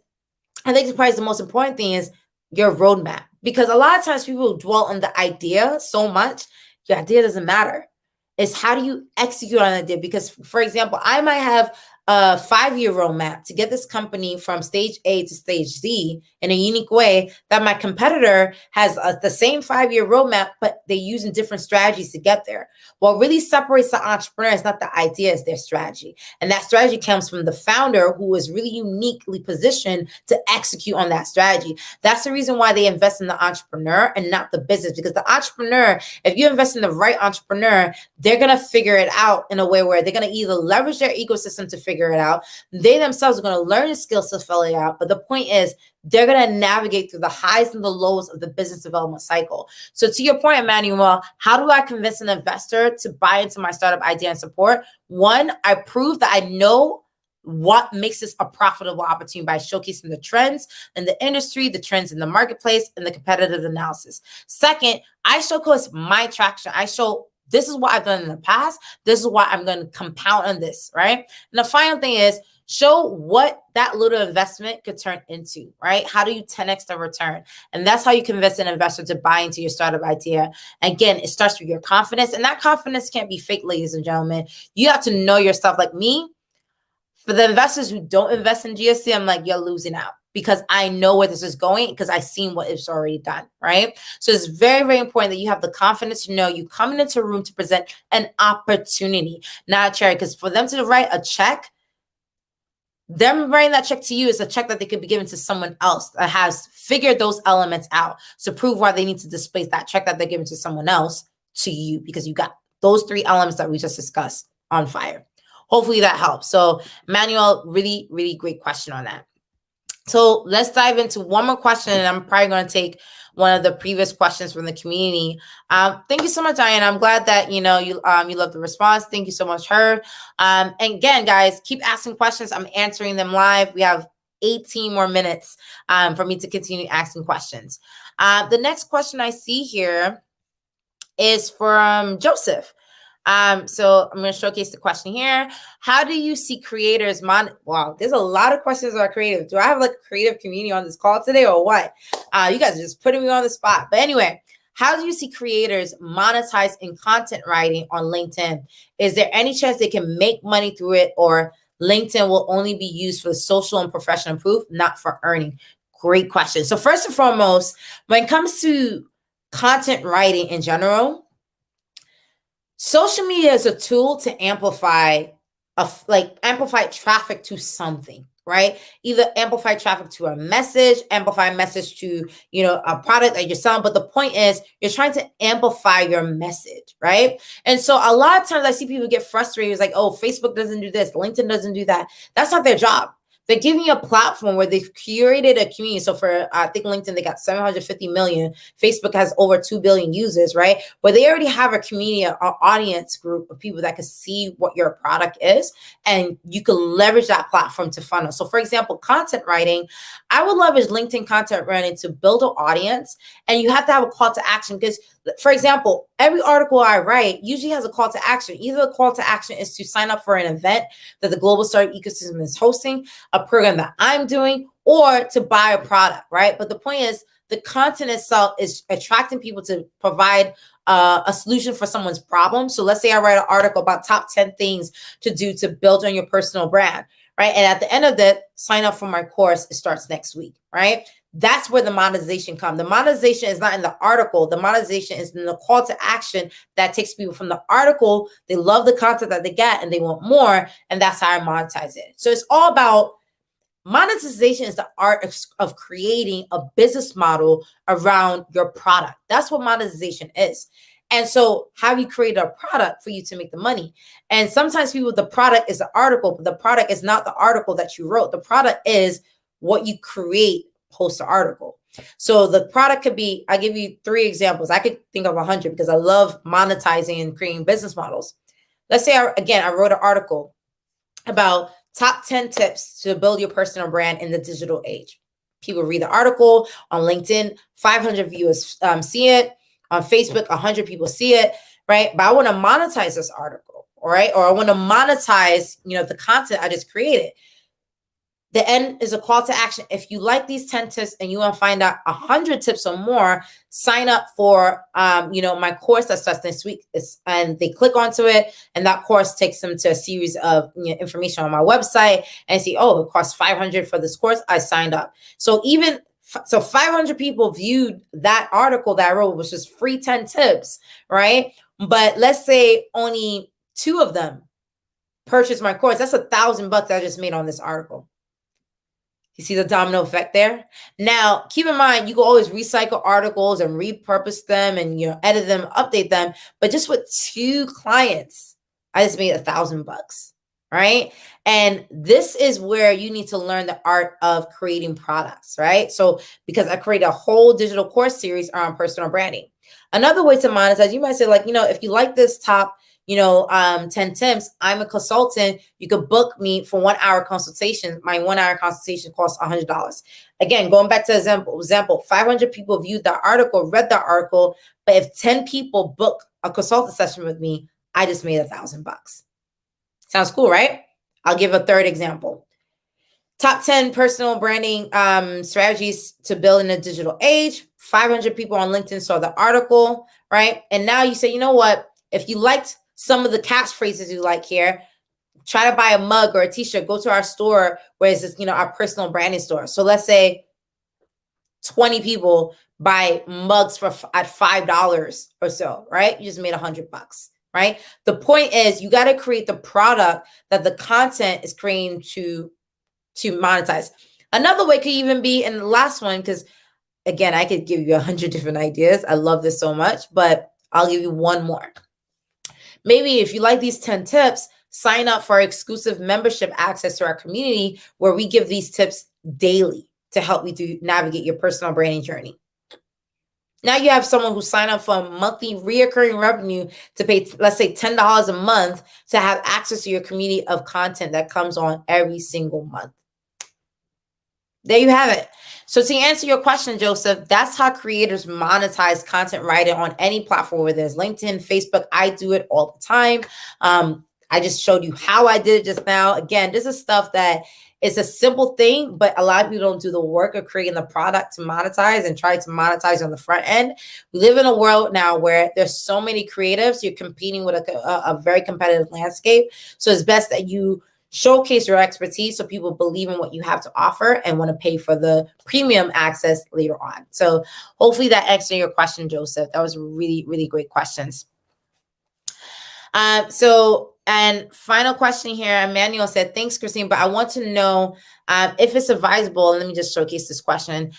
I think probably the most important thing is your roadmap, because a lot of times people dwell on the idea so much. Your idea doesn't matter. It's how do you execute on an idea? Because, for example, I might have a 5-year roadmap to get this company from stage A to stage Z in a unique way that my competitor has the same 5-year roadmap, but they're using different strategies to get there. What really separates the entrepreneur is not the idea, it's their strategy. And that strategy comes from the founder who is really uniquely positioned to execute on that strategy. That's the reason why they invest in the entrepreneur and not the business, because the entrepreneur, if you invest in the right entrepreneur, they're going to figure it out in a way where they're going to either leverage their ecosystem to figure it out. They themselves are going to learn the skills to fill it out. But the point is, they're going to navigate through the highs and the lows of the business development cycle. So to your point, Emmanuel, how do I convince an investor to buy into my startup idea and support? One, I prove that I know what makes this a profitable opportunity by showcasing the trends in the industry, the trends in the marketplace, and the competitive analysis. Second, I showcase my traction. I show this is what I've done in the past. This is why I'm going to compound on this, right? And the final thing is show what that little investment could turn into, right? How do you 10x the return? And that's how you convince an investor to buy into your startup idea. Again, it starts with your confidence, and that confidence can't be fake, ladies and gentlemen. You have to know your stuff. Like me, for the investors who don't invest in GSC, I'm like, you're losing out, because I know where this is going, because I've seen what it's already done, right? So it's very, very important that you have the confidence to know you coming into a room to present an opportunity, not a charity. Because for them to write a check, them writing that check to you is a check that they could be given to someone else that has figured those elements out to prove why they need to displace that check that they're giving to someone else to you, because you got those 3 elements that we just discussed on fire. Hopefully that helps. So, Manuel, really, really great question on that. So let's dive into one more question, and I'm probably going to take one of the previous questions from the community. Thank you so much, Diana. I'm glad that you love the response. Thank you so much, her. And again, guys, keep asking questions. I'm answering them live. We have 18 more minutes for me to continue asking questions. The next question I see here is from Joseph. So I'm going to showcase the question here. How do you see creators wow, there's a lot of questions about creative. Do I have like a creative community on this call today or what? You guys are just putting me on the spot. But anyway, how do you see creators monetize in content writing on LinkedIn? Is there any chance they can make money through it, or LinkedIn will only be used for social and professional proof, not for earning? Great question. So first and foremost, when it comes to content writing in general, social media is a tool to amplify traffic to something, right? Either amplify traffic to a message, amplify a message to, a product that you're selling. But the point is, you're trying to amplify your message, right? And so a lot of times I see people get frustrated. It's like, oh, Facebook doesn't do this, LinkedIn doesn't do that. That's not their job. They're giving you a platform where they've curated a community. So for, I think LinkedIn, they got 750 million. Facebook has over 2 billion users, right? Where they already have a community, an audience group of people that can see what your product is. And you can leverage that platform to funnel. So for example, content writing, I would leverage LinkedIn content writing to build an audience. And you have to have a call to action, because for example, every article I write usually has a call to action. Either the call to action is to sign up for an event that the global startup ecosystem is hosting, a program that I'm doing, or to buy a product, right? But the point is, the content itself is attracting people to provide a solution for someone's problem. So let's say I write an article about top 10 things to do to build on your personal brand, right? And at the end of that, sign up for my course. It starts next week, right? That's where the monetization comes. The monetization is not in the article. The monetization is in the call to action that takes people from the article. They love the content that they get and they want more. And that's how I monetize it. So it's all about monetization is the art of creating a business model around your product. That's what monetization is. And so have you created a product for you to make the money? And sometimes the product is the article, but the product is not the article that you wrote. The product is what you create post the article. So the product could be, I give you 3 examples. I could think of 100 because I love monetizing and creating business models. Let's say, I wrote an article about top 10 tips to build your personal brand in the digital age. People read the article on LinkedIn, 500 viewers see it. On Facebook, 100 people see it, right? But I want to monetize this article, all right? Or I want to monetize, the content I just created. The end is a call to action. If you like these 10 tips and you want to find out 100 tips or more, sign up for, my course that starts next week. And they click onto it, and that course takes them to a series of information on my website and see, oh, it costs $500 for this course. I signed up. So 500 people viewed that article that I wrote, which is free 10 tips, right? But let's say only 2 of them purchased my course. That's $1,000 I just made on this article. You see the domino effect there? Now, keep in mind, you can always recycle articles and repurpose them and edit them, update them. But just with 2 clients, I just made $1,000, right? And this is where you need to learn the art of creating products, right? So because I created a whole digital course series around personal branding. Another way to monetize, you might say, like, if you like this top 10 tips, I'm a consultant. You could book me for 1 hour consultation. My 1 hour consultation costs $100. Again, going back to example, 500 people viewed the article, read the article, but if 10 people book a consultant session with me, I just made $1,000. Sounds cool, right? I'll give a third example. Top 10 personal branding strategies to build in a digital age. 500 people on LinkedIn saw the article, right? And now you say, you know what? If you liked some of the catchphrases you like here, try to buy a mug or a t-shirt, go to our store where it's just, our personal branding store. So let's say 20 people buy mugs at $5 or so, right? You just made $100, right? The point is you got to create the product that the content is creating to monetize. Another way could even be, and the last one, because again, I could give you 100 different ideas. I love this so much, but I'll give you one more. Maybe if you like these 10 tips, sign up for exclusive membership access to our community where we give these tips daily to help you navigate your personal branding journey. Now you have someone who signed up for a monthly reoccurring revenue to pay, let's say, $10 a month to have access to your community of content that comes on every single month. There you have it. So to answer your question, Joseph, that's how creators monetize content writing on any platform, whether it's LinkedIn, Facebook. I do it all the time. I just showed you how I did it just now. Again, this is stuff that is a simple thing, but a lot of people don't do the work of creating the product to monetize and try to monetize on the front end. We live in a world now where there's so many creatives. You're competing with a very competitive landscape. So it's best that you showcase your expertise so people believe in what you have to offer and want to pay for the premium access later on. So hopefully that answered your question, Joseph. That was really, really great questions. And final question here, Emmanuel said, thanks, Christine, but I want to know if it's advisable, and let me just showcase this question,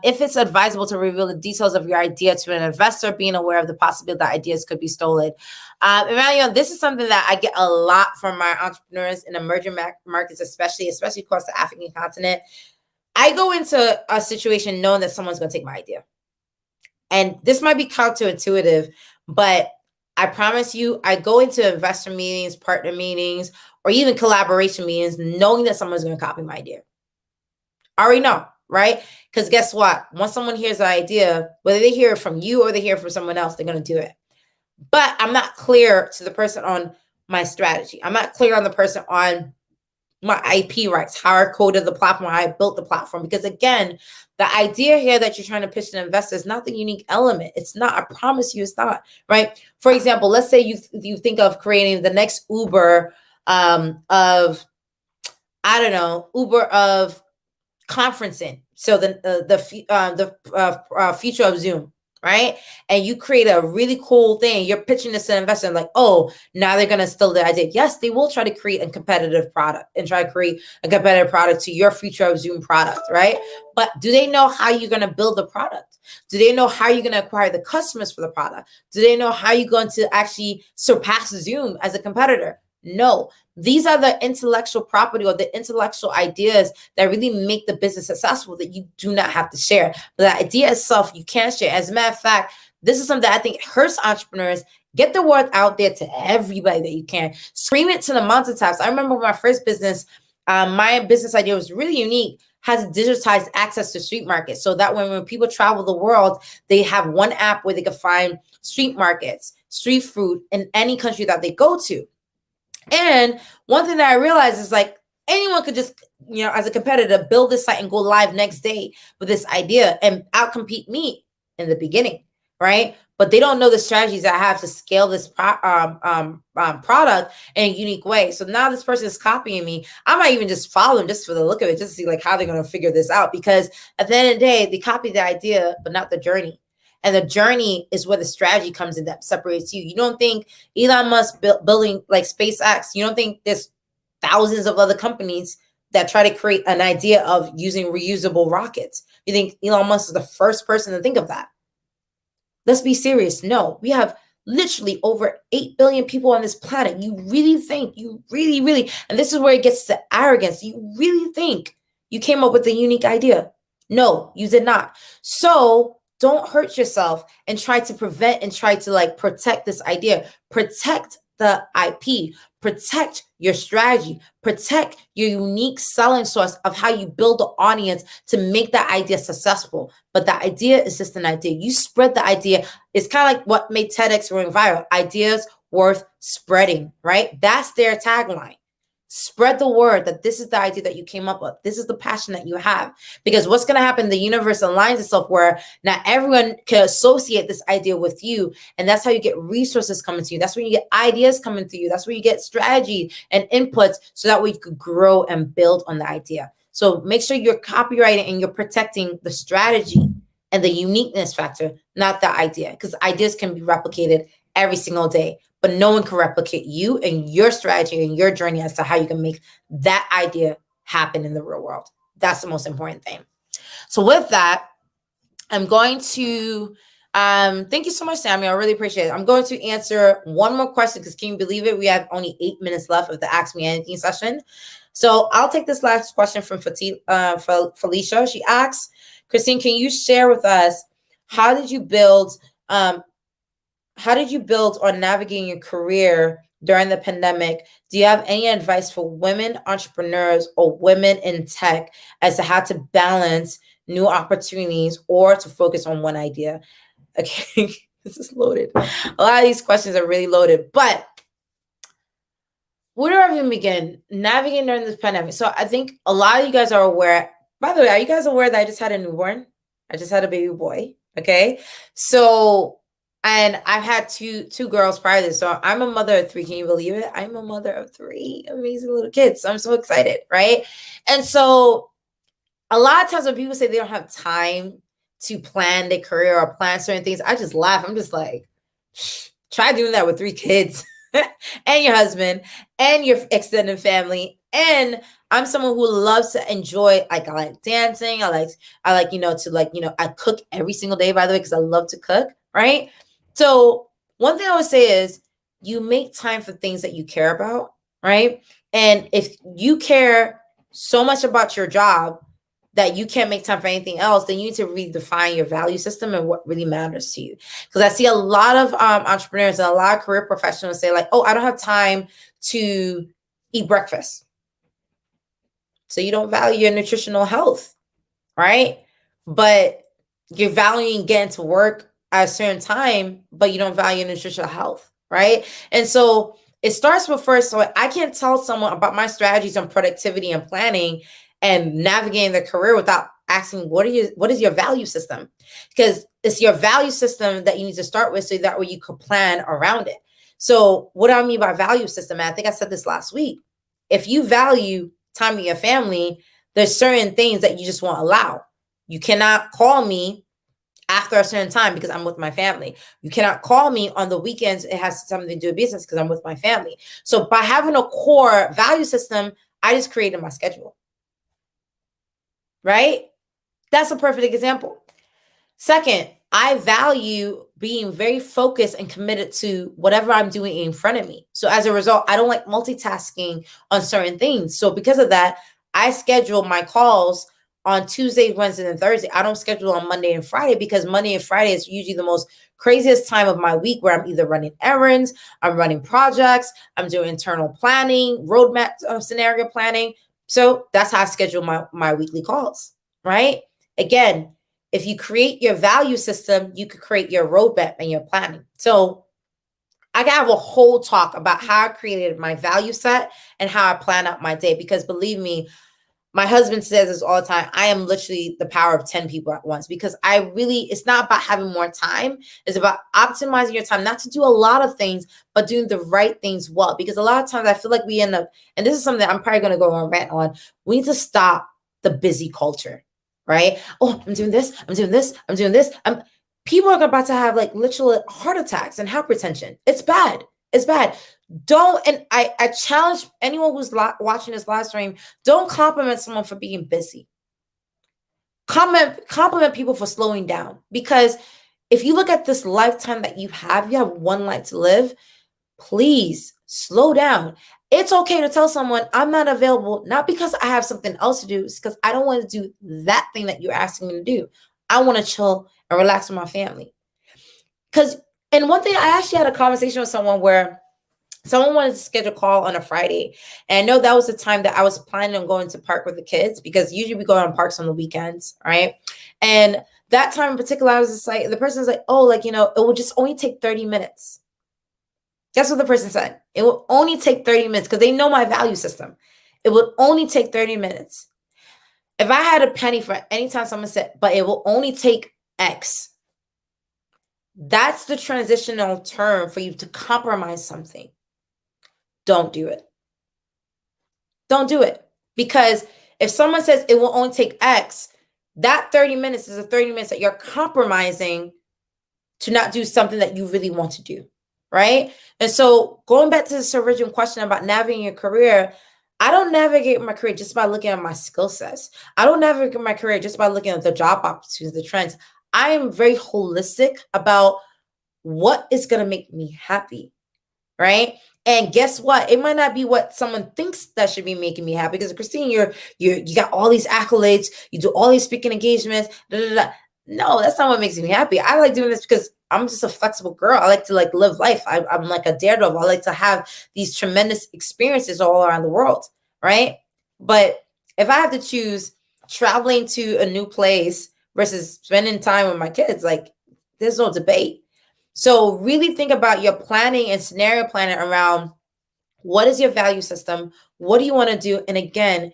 if it's advisable to reveal the details of your idea to an investor, being aware of the possibility that ideas could be stolen. Emmanuel, this is something that I get a lot from my entrepreneurs in emerging markets, especially across the African continent. I go into a situation knowing that someone's going to take my idea. And this might be counterintuitive, but I promise you, I go into investor meetings, partner meetings, or even collaboration meetings, knowing that someone's going to copy my idea. I already know, right? Because guess what? Once someone hears the idea, whether they hear it from you or they hear it from someone else, they're going to do it. But I'm not clear to the person on my strategy. I'm not clear on the person on my IP rights, how I coded the platform, how I built the platform. Because again, the idea here that you're trying to pitch to an investor is not the unique element. It's not. I promise you it's not, right? For example, let's say you think of creating the next Uber Uber of conferencing. So the future of Zoom, right? And you create a really cool thing. You're pitching this to an investor, like, oh, now they're going to steal the idea. Yes, they will try to create a competitive product and try to create a competitive product to your future of Zoom product, right? But do they know how you're going to build the product? Do they know how you're going to acquire the customers for the product? Do they know how you're going to actually surpass Zoom as a competitor? No, these are the intellectual property or the intellectual ideas that really make the business successful that you do not have to share. But the idea itself, you can't share. As a matter of fact, this is something that I think hurts entrepreneurs. Get the word out there to everybody that you can. Scream it to the mountaintops. I remember my first business, my business idea was really unique, has digitized access to street markets. So that when people travel the world, they have one app where they can find street markets, street food in any country that they go to. And one thing that I realized is like anyone could just, as a competitor, build this site and go live next day with this idea and outcompete me in the beginning, right? But they don't know the strategies I have to scale this product in a unique way. So now this person is copying me. I might even just follow them just for the look of it, just to see like how they're going to figure this out. Because at the end of the day, they copy the idea, but not the journey. And the journey is where the strategy comes in that separates you. You don't think Elon Musk building like SpaceX, you don't think there's thousands of other companies that try to create an idea of using reusable rockets. You think Elon Musk is the first person to think of that? Let's be serious. No, we have literally over 8 billion people on this planet. You really think, and this is where it gets to arrogance. You really think you came up with a unique idea? No, you did not. So don't hurt yourself and try to prevent and try to like protect this idea. Protect the IP, protect your strategy, protect your unique selling source of how you build the audience to make that idea successful. But the idea is just an idea. You spread the idea. It's kind of like what made TEDx going viral. Ideas worth spreading, right? That's their tagline. Spread the word that this is the idea that you came up with. This is the passion that you have. Because what's going to happen, the universe aligns itself where not everyone can associate this idea with you. And that's how you get resources coming to you. That's when you get ideas coming to you. That's where you get strategy and inputs so that way you could grow and build on the idea. So make sure you're copywriting and you're protecting the strategy and the uniqueness factor, not the idea. Because ideas can be replicated every single day. But no one can replicate you and your strategy and your journey as to how you can make that idea happen in the real world. That's the most important thing. So with that, I'm going to, thank you so much, Sammy. I really appreciate it. I'm going to answer one more question because can you believe it? We have only 8 minutes left of the Ask Me Anything session. So I'll take this last question from Felicia. She asks, Christine, can you share with us, how did you build on navigating your career during the pandemic? Do you have any advice for women entrepreneurs or women in tech as to how to balance new opportunities or to focus on one idea? Okay, this is loaded. A lot of these questions are really loaded, but where do I even begin? Navigating during this pandemic. So I think a lot of you guys are aware. By the way, are you guys aware that I just had a newborn? I just had a baby boy. Okay, so. And I've had two girls prior to this. So I'm a mother of 3. Can you believe it? I'm a mother of 3 amazing little kids. So I'm so excited, right? And so a lot of times when people say they don't have time to plan their career or plan certain things, I just laugh. I'm just like, try doing that with 3 kids and your husband and your extended family. And I'm someone who loves to enjoy, like I like dancing. I like, I cook every single day, by the way, because I love to cook, right? So one thing I would say is you make time for things that you care about, right? And if you care so much about your job that you can't make time for anything else, then you need to redefine your value system and what really matters to you. Because I see a lot of entrepreneurs and a lot of career professionals say like, oh, I don't have time to eat breakfast. So you don't value your nutritional health, right? But you're valuing getting to work at a certain time, but you don't value nutritional health, right? And so it starts with first, so I can't tell someone about my strategies on productivity and planning and navigating their career without asking, what is your value system? Because it's your value system that you need to start with so that way you could plan around it. So what do I mean by value system? And I think I said this last week. If you value time with your family, there's certain things that you just won't allow. You cannot call me after a certain time because I'm with my family. You cannot call me on the weekends. It has something to do with business because I'm with my family. So by having a core value system, I just created my schedule, right? That's a perfect example. Second, I value being very focused and committed to whatever I'm doing in front of me. So as a result, I don't like multitasking on certain things. So because of that, I schedule my calls on Tuesday, Wednesday, and Thursday. I don't schedule on Monday and Friday because Monday and Friday is usually the most craziest time of my week where I'm either running errands, I'm running projects, I'm doing internal planning, roadmap scenario planning. So that's how I schedule my weekly calls, right? Again, if you create your value system, you could create your roadmap and your planning. So I can have a whole talk about how I created my value set and how I plan out my day. Because believe me, my husband says this all the time. I am literally the power of 10 people at once because it's not about having more time. It's about optimizing your time, not to do a lot of things, but doing the right things well. Because a lot of times I feel like we end up, and this is something I'm probably going to go on a rant on. We need to stop the busy culture, right? Oh, I'm doing this. I'm doing this. I'm doing this. People are about to have like literal heart attacks and hypertension. It's bad. It's bad. Don't, and I challenge anyone who's watching this live stream, don't compliment someone for being busy. Compliment people for slowing down. Because if you look at this lifetime that you have one life to live, please slow down. It's okay to tell someone I'm not available, not because I have something else to do, it's because I don't want to do that thing that you're asking me to do. I want to chill and relax with my family. And one thing, I actually had a conversation with someone where someone wanted to schedule a call on a Friday. And I know that was the time that I was planning on going to park with the kids because usually we go on parks on the weekends, right? And that time in particular, I was just like, the person was like, oh, like, it will just only take 30 minutes. That's what the person said. It will only take 30 minutes because they know my value system. It would only take 30 minutes. If I had a penny for any time someone said, but it will only take X, that's the transitional term for you to compromise something. Don't do it. Don't do it. Because if someone says it will only take X, that 30 minutes is a 30 minutes that you're compromising to not do something that you really want to do, right? And so going back to this original question about navigating your career, I don't navigate my career just by looking at my skill sets. I don't navigate my career just by looking at the job opportunities, the trends. I am very holistic about what is going to make me happy, right? And guess what? It might not be what someone thinks that should be making me happy. Because Christine, you got all these accolades, you do all these speaking engagements. Da, da, da. No, that's not what makes me happy. I like doing this because I'm just a flexible girl. I like to live life. I'm like a daredevil. I like to have these tremendous experiences all around the world, right? But if I have to choose traveling to a new place versus spending time with my kids, like there's no debate. So really think about your planning and scenario planning around what is your value system? What do you want to do? And again,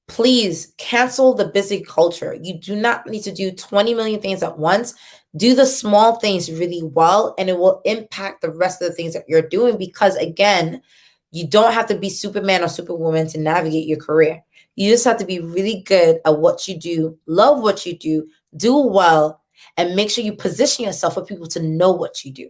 please cancel the busy culture. You do not need to do 20 million things at once. Do the small things really well, and it will impact the rest of the things that you're doing because, again, you don't have to be Superman or Superwoman to navigate your career. You just have to be really good at what you do, love what you do well, and make sure you position yourself for people to know what you do.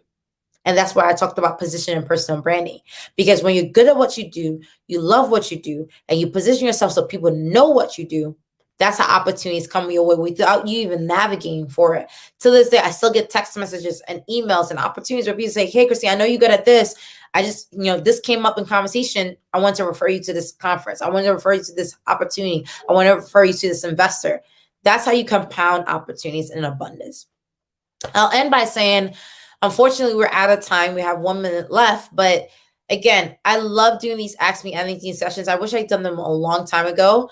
And that's why I talked about position and personal branding. Because when you're good at what you do, you love what you do, and you position yourself so people know what you do, that's how opportunities come your way without you even navigating for it. To this day, I still get text messages and emails and opportunities where people say, hey, Christine, I know you're good at this. I just, this came up in conversation. I want to refer you to this conference. I want to refer you to this opportunity. I want to refer you to this investor. That's how you compound opportunities in abundance. I'll end by saying, unfortunately, we're out of time. We have 1 minute left. But again, I love doing these Ask Me Anything sessions. I wish I'd done them a long time ago.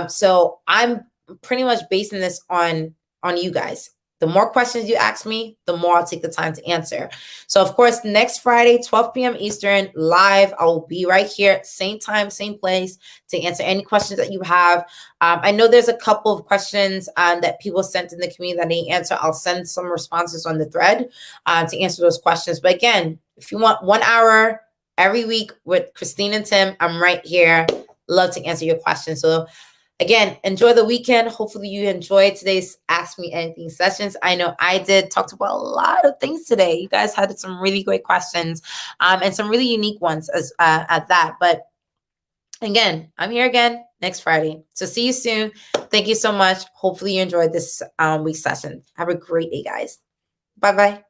So I'm pretty much basing this on you guys. The more questions you ask me, the more I'll take the time to answer. So, of course, next Friday, 12 p.m. Eastern, live. I will be right here, same time, same place, to answer any questions that you have. I know there's a couple of questions that people sent in the community that I didn't answer. I'll send some responses on the thread to answer those questions. But again, if you want 1 hour every week with Christine and Tim, I'm right here. Love to answer your questions. So again, enjoy the weekend. Hopefully you enjoyed today's Ask Me Anything sessions. I know I did. Talked about a lot of things today. You guys had some really great questions and some really unique ones as at that. But again, I'm here again next Friday. So see you soon. Thank you so much. Hopefully you enjoyed this week's session. Have a great day, guys. Bye bye.